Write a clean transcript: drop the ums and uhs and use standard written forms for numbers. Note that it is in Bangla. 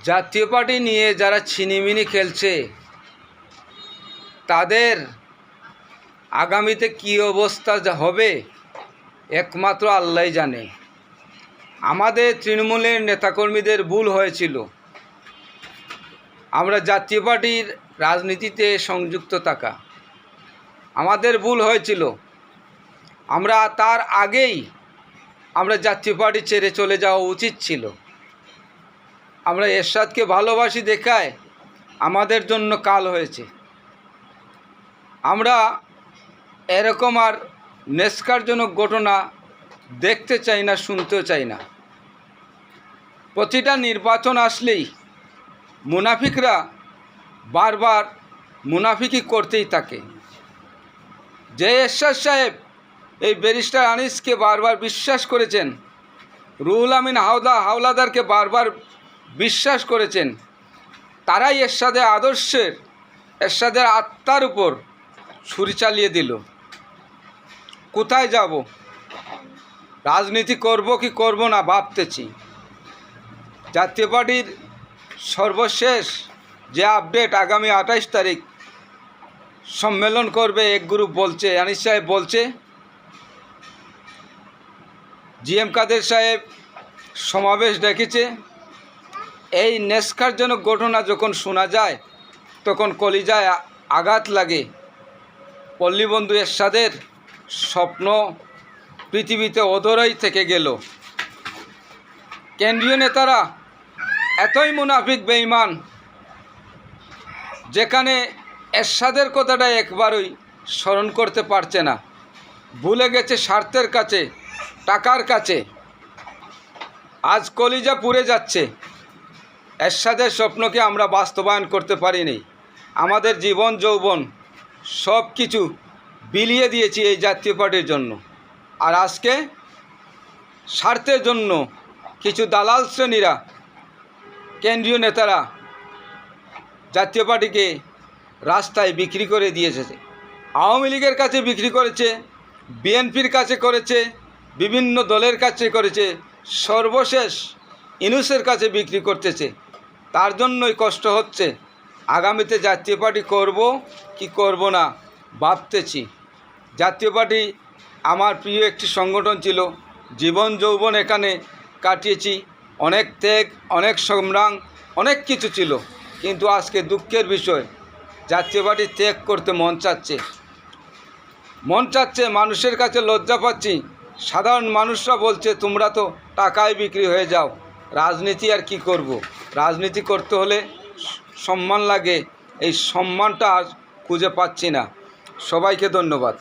জাতীয় পার্টি নিয়ে যারা ছিনিমিনি খেলছে তাদের আগামীতে কী অবস্থা হবে একমাত্র আল্লাহই জানে। আমাদের তৃণমূলের নেতাকর্মীদের ভুল হয়েছিল, আমরা জাতীয় পার্টির রাজনীতিতে সংযুক্ত থাকা আমাদের ভুল হয়েছিল। আমরা তার আগেই জাতীয় পার্টি ছেড়ে চলে যাওয়া উচিত ছিল। আমরা এরশাদকে ভালোবাসি দেখায় আমাদের জন্য কাল হয়েছে। আমরা এরকম আর নেস্কারজনক ঘটনা দেখতে চাই না, শুনতেও চাই না। প্রতিটা নির্বাচন আসলেই মুনাফিকরা বারবার মুনাফিকি করতেই থাকে। যে এরশাদ সাহেব এই ব্যারিস্টার আনিসকে বারবার বিশ্বাস করেছেন, রুহুল আমিন হাওলাদারকে বারবার বিশ্বাস করেছেন, তারাই এরশাদের আদর্শের, এরশাদের আত্মার উপর ছুরি চালিয়ে দিল। কোথায় যাব? রাজনীতি করব কি করব না ভাবতেছি। জাতীয় পার্টির সর্বশেষ যে আপডেট, আগামী 28 তারিখ সম্মেলন করবে এক গ্রুপ বলছে, আনিস সাহেব বলছে, জিএম কাদের সাহেব সমাবেশ ডেকেছে। এই নেস্কারজনক ঘটনা যখন শোনা যায় তখন কলিজায় আঘাত লাগে। পল্লীবন্ধু এরশাদের স্বপ্ন পৃথিবীতে অধরাই থেকে গেল। কেন্দ্রীয় নেতারা এতই মুনাফিক বেঈমান, যেখানে এরশাদের কথাটা একবারই স্মরণ করতে পারছে না, ভুলে গেছে স্বার্থের কাছে, টাকার কাছে। আজ কলিজা পুড়ে যাচ্ছে। এরশাদের স্বপ্নকে আমরা বাস্তবায়ন করতে পারিনি। আমাদের জীবন যৌবন সব কিছু বিলিয়ে দিয়েছি এই জাতীয় পার্টির জন্য। আর আজকে স্বার্থের জন্য কিছু দালাল শ্রেণীরা, কেন্দ্রীয় নেতারা জাতীয় পার্টিকে রাস্তায় বিক্রি করে দিয়েছে। আওয়ামী লীগের কাছে বিক্রি করেছে, বিএনপির কাছে করেছে, বিভিন্ন দলের কাছে করেছে, সর্বশেষ ইউনূসের কাছে বিক্রি করতেছে। তার জন্যই কষ্ট হচ্ছে। আগামীতে জাতীয় পার্টি করব কি করব না ভাবতেছি। জাতীয় পার্টি আমার প্রিয় একটি সংগঠন ছিল। জীবন যৌবন এখানে কাটিয়েছি, অনেক ত্যাগ, অনেক সংগ্রাম, অনেক কিছু ছিল। কিন্তু আজকে দুঃখের বিষয়, জাতীয় পার্টি ত্যাগ করতে মন চাচ্ছে। মানুষের কাছে লজ্জা পাচ্ছি। সাধারণ মানুষরা বলছে তোমরা তো টাকায় বিক্রি হয়ে যাও, রাজনীতি আর কি করব। রাজনীতি করতে হলে সম্মান লাগে, এই সম্মানটা আজ খুঁজে পাচ্ছি না। সবাইকে ধন্যবাদ।